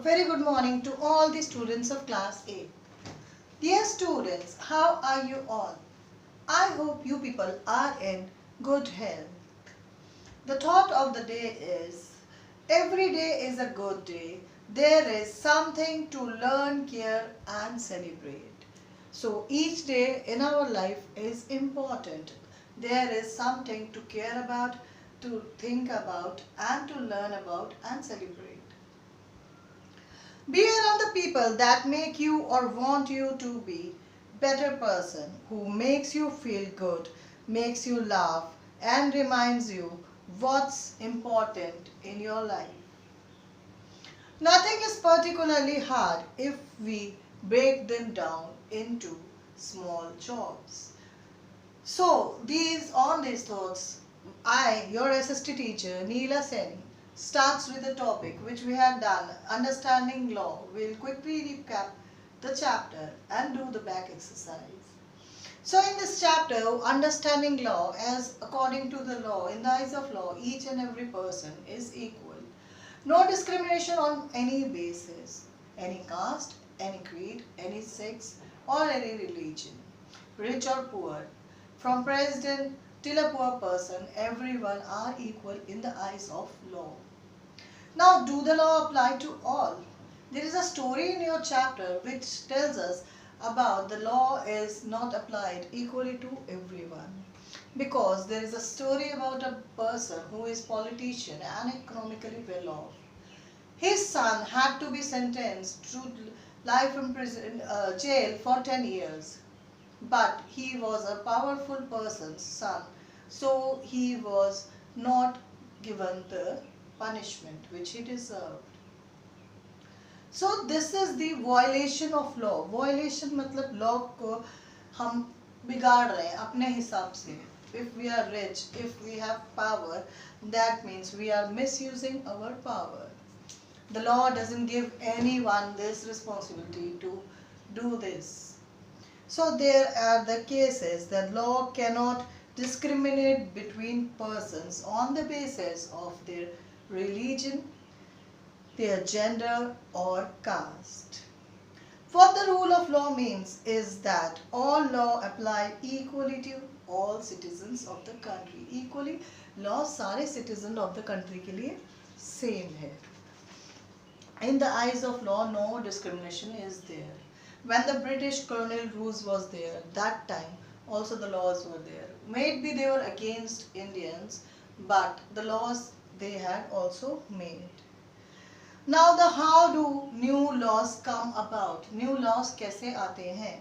A very good morning to all the students of class 8. Dear students, how are you all? I hope you people are in good health. The thought of the day is, every day is a good day. There is something to learn, care and celebrate. So each day in our life is important. There is something to care about, to think about and to learn about and celebrate. Be around the people that make you or want you to be better person, who makes you feel good, makes you laugh and reminds you what's important in your life. Nothing is particularly hard if we break them down into small jobs. So on these thoughts, I, your SST teacher, Neela Seni, starts with the topic which we have done, understanding law. We'll quickly recap the chapter and do the back exercise. So in this chapter, understanding law, as according to the law, in the eyes of law, each and every person is equal. No discrimination on any basis, any caste, any creed, any sex or any religion, rich or poor. From president till a poor person, everyone are equal in the eyes of law. Now, do the law apply to all? There is a story in your chapter which tells us about the law is not applied equally to everyone. Because there is a story about a person who is politician and economically well off. His son had to be sentenced to life in prison, jail for 10 years. But he was a powerful person's son, so he was not given the punishment which he deserved. So this is the violation of law. Violation मतलब law को हम बिगाड़ रहे हैं अपने हिसाब से. If we are rich, if we have power, that means we are misusing our power. The law doesn't give anyone this responsibility to do this. So there are the cases that law cannot discriminate between persons on the basis of their religion, their gender or caste. What the rule of law means is that all law apply equally to all citizens of the country. Equally, law सारे citizen of the country के लिए same है. In the eyes of law, no discrimination is there. When the British colonial rules was there, that time also the laws were there. Maybe they were against Indians, but the laws they had also made. Now the how do new laws come about? New laws कैसे आते हैं?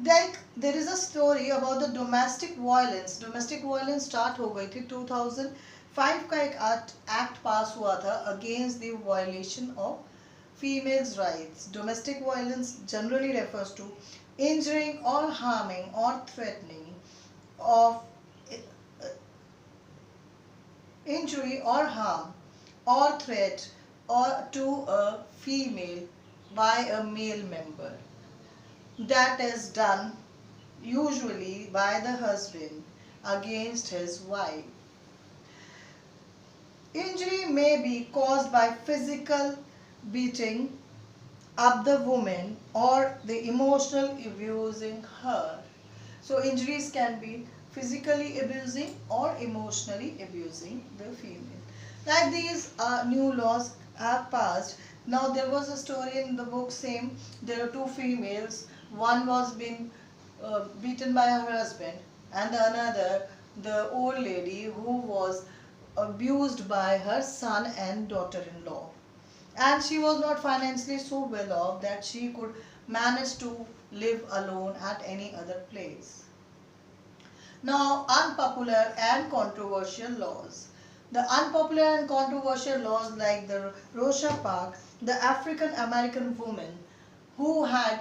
Like there is a story about the domestic violence. Domestic violence start हो गई थी 2005 का एक act पास हुआ था against the violation of females' rights. Domestic violence generally refers to injuring or harming or threatening of injury or harm or threat or to a female by a male member. That is done usually by the husband against his wife. Injury may be caused by physical beating up the woman or the emotional abusing her. So injuries can be physically abusing or emotionally abusing the female. Like these new laws have passed. Now there was a story in the book same. There are two females. One was being beaten by her husband and the another, the old lady who was abused by her son and daughter-in-law. And she was not financially so well off that she could manage to live alone at any other place. Now, unpopular and controversial laws. The unpopular and controversial laws like the Rosa Parks, the African American woman who had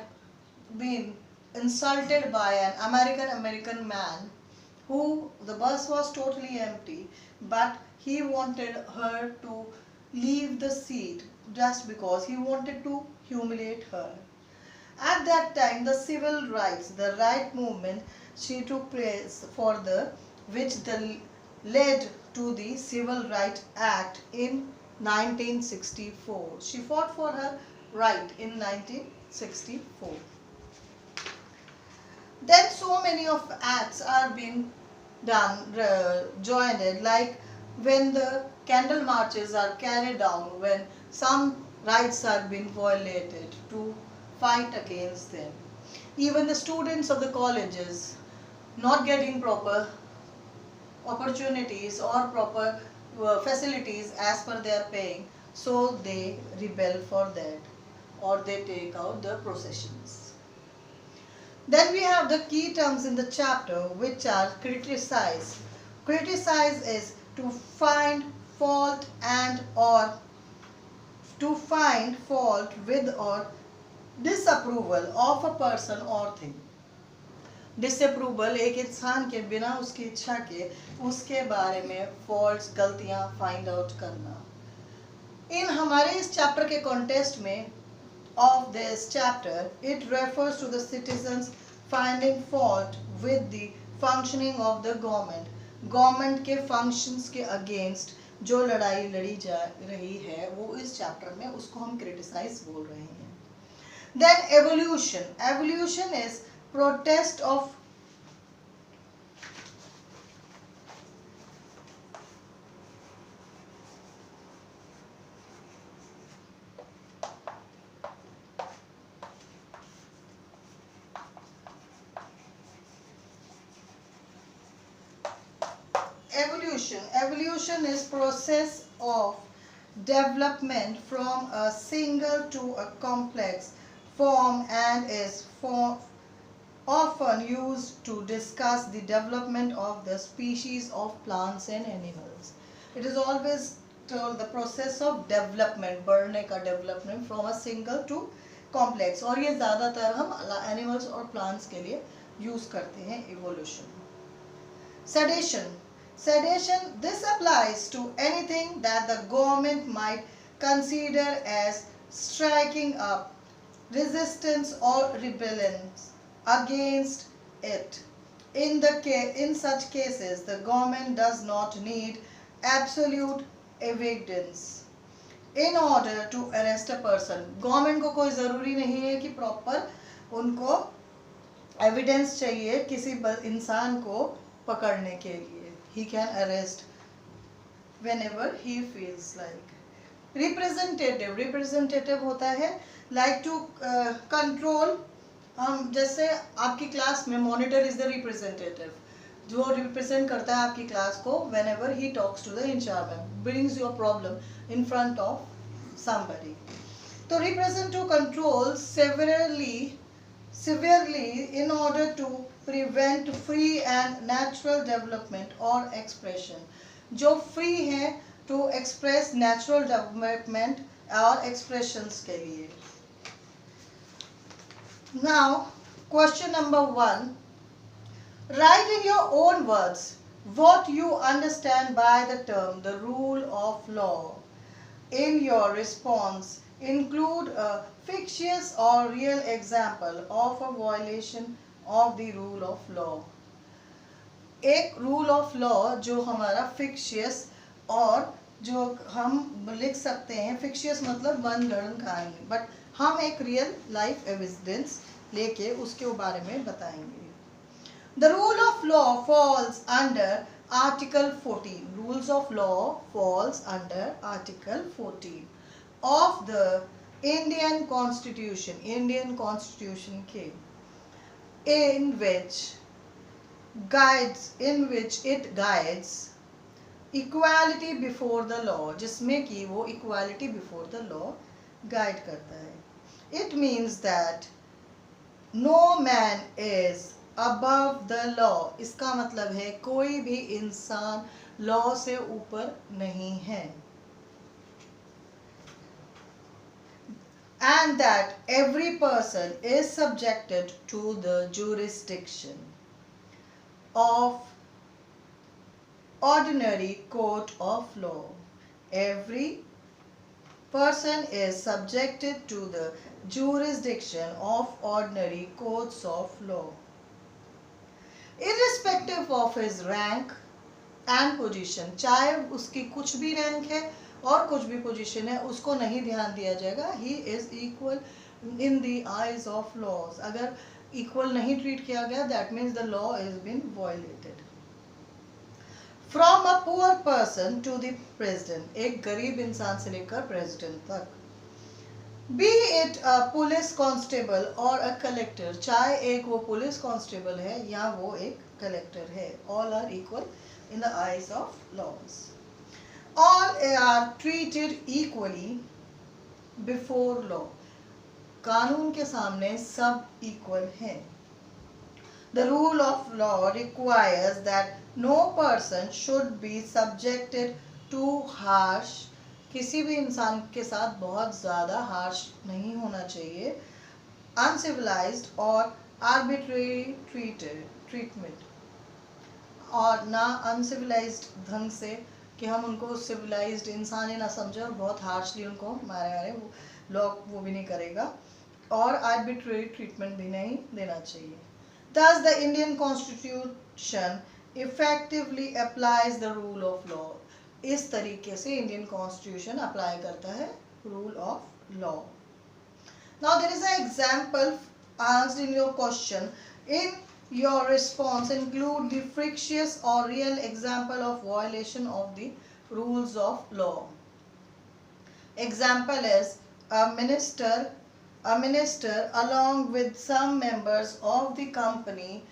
been insulted by an American man who the bus was totally empty, but he wanted her to leave the seat just because he wanted to humiliate her. At that time, the civil rights, the right movement, she took place for the which led to the Civil Rights Act in 1964. She fought for her right in 1964. Then so many of acts are being done, joined in, like when the candle marches are carried down, when some rights are being violated, to fight against them. Even the students of the colleges not getting proper opportunities or proper facilities as per their paying, so they rebel for that, or they take out the processions. Then we have the key terms in the chapter, which are criticize. Criticize is to find fault and or to find fault with or disapproval of a person or thing. Disapproval एक इंसान के बिना उसकी इच्छा के उसके बारे में फॉल्ट्स, गलतियां फाइंड आउट करना. इन हमारे इस चैप्टर के कॉन्टेक्स्ट में of this chapter, it refers to the citizens finding fault with the functioning of the government. Government के फंक्शंस के अगेंस्ट जो लड़ाई लड़ी जा रही है वो इस चैप्टर में, उसको हम क्रिटिसाइज बोल रहे हैं. Then evolution. Evolution is protest of evolution is process of development from a single to a complex form and is often used to discuss the development of the species of plants and animals. It is always told the process of development, बढ़ने का development from a single to complex, और ये ज़्यादातर हम animals और plants के लिए use करते हैं evolution. Sedation. Sedation, this applies to anything that the government might consider as striking up resistance or rebellion against it. In such cases, the government does not need absolute evidence in order to arrest a person. Government को कोई ज़रूरी नहीं है कि proper उनको evidence चाहिए किसी इंसान को पकड़ने के लिए. He can arrest whenever he feels like. Representative होता है like to control. हम जैसे आपकी क्लास में monitor is the representative, जो represent करता है आपकी क्लास को whenever he talks to the in-charge, brings your problem in front of somebody. तो represent to control severely in order to prevent free and natural development or expression. जो free है to express natural development और expressions के लिए. Now, question number 1. Write in your own words what you understand by the term the rule of law. In your response, include a fictitious or real example of a violation of the rule of law. एक rule of law जो हमारा fictitious और जो हम लिख सकते हैं, fictitious मतलब मनगढ़ंत कहानी, but हम एक real life evidence लेके उसके बारे में बताएंगे. The rule of law falls under Article 14. Rules of law falls under Article 14 of the Indian Constitution. Indian Constitution के in which it guides equality before the law, जिसमें कि वो equality before the law guide करता है. It means that no man is above the law. इसका मतलब है कोई भी इंसान law से ऊपर नहीं है. And that every person is subjected to the jurisdiction of ordinary court of law. Every person is subjected to the jurisdiction of ordinary courts of law, irrespective of his rank and position. चाहे उसकी कुछ भी rank है और कुछ भी position है उसको नहीं ध्यान दिया जाएगा. He is equal in the eyes of laws. अगर इक्वल नहीं ट्रीट किया गया, that means the law is been violated. From a poor person to the president. एक गरीब इंसान से लेकर प्रेसिडेंट तक. Be it a police constable और अ कलेक्टर. चाहे एक वो पुलिस कांस्टेबल है या वो एक कलेक्टर है, all are equal in the eyes of laws. All are treated equally before law. कानून के सामने सब इक्वल हैं. The rule of law requires that no person should be subjected to harsh. किसी भी इंसान के साथ बहुत ज़्यादा हार्श नहीं होना चाहिए. Uncivilized और arbitrary treatment. और ना अनसिविलाइज्ड ढंग से कि हम उनको सिविलाइज्ड इंसान ही ना समझे और बहुत हार्शली उनको मारे लॉ वो भी नहीं करेगा. और आर्बिट्रेरी ट्रीटमेंट भी नहीं देना चाहिए. Thus, the Indian Constitution effectively applies the rule of law. इस तरीके से इंडियन कॉन्स्टिट्यूशन अप्लाई करता है rule of law. Now there is an example asked in your question. In your response, include the fictitious or real example of violation of the rules of law. Example is a minister along with some members of the company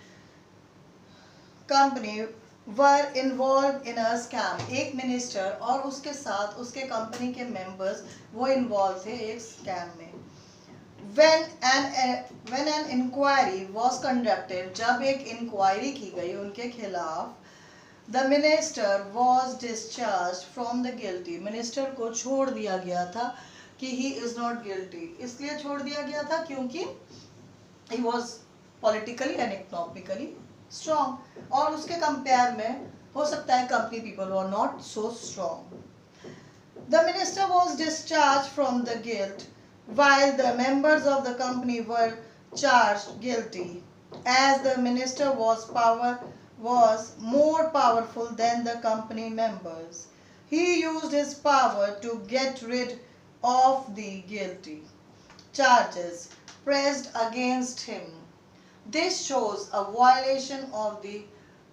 were involved in a scam. एक minister और उसके साथ उसके company के members वो involve थे एक scam में. When an inquiry was conducted, जब एक इंक्वायरी की गई उनके खिलाफ, the minister was discharged from the guilty. Minister को छोड़ दिया गया था कि he is not guilty. इसलिए छोड़ दिया गया था क्योंकि he was politically and economically strong. और उसके कंपेयर में हो सकता है company people were not so strong. The minister was discharged from the guilt while the members of the company were charged guilty. As the minister was more powerful than the company members, he used his power to get rid of the guilty charges pressed against him. This shows a violation of the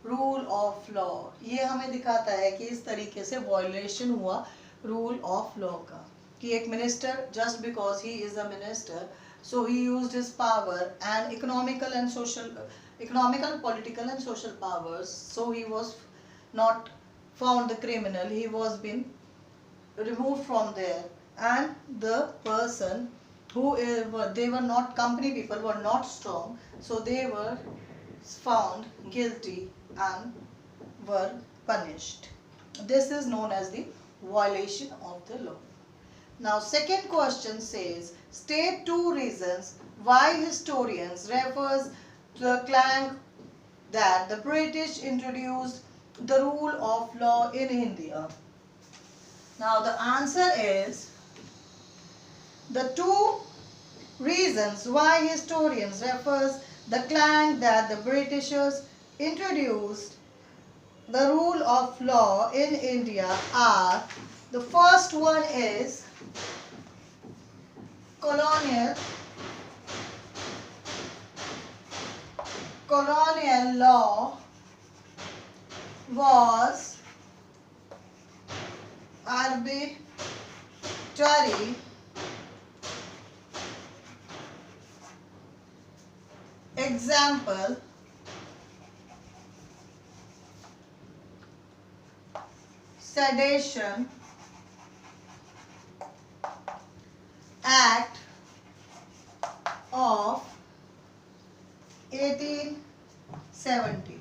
rule of law. ये हमें दिखाता है कि इस तरीके से violation हुआ rule of law का, कि एक minister just because he is a minister, so he used his power and economical, political and social powers, so he was not found the criminal, he was been removed from there. And the person who they were not, company people were not strong, so they were found guilty and were punished. This is known as the violation of the law. Now second question says, state two reasons why historians refers to the claim that the British introduced the rule of law in India. Now the answer is, the two reasons why historians refers the claim that the Britishers introduced the rule of law in India are, the first one is colonial law was arbitrary example Sedition Act of 1870,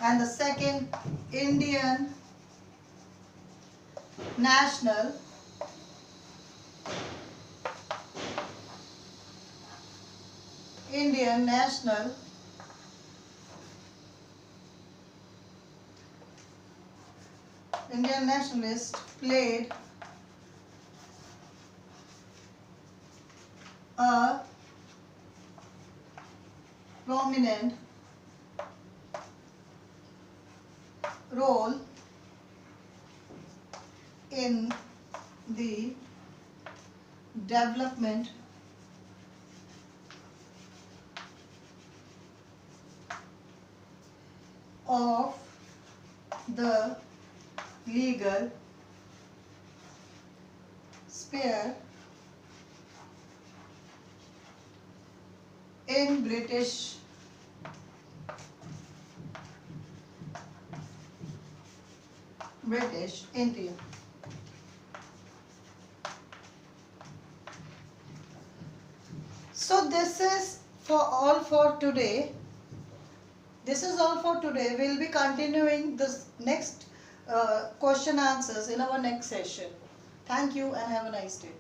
and the second Indian nationalist played a prominent role in development of the legal sphere in British India. So this is all for today. This is all for today. We'll be continuing this next question answers in our next session. Thank you and have a nice day.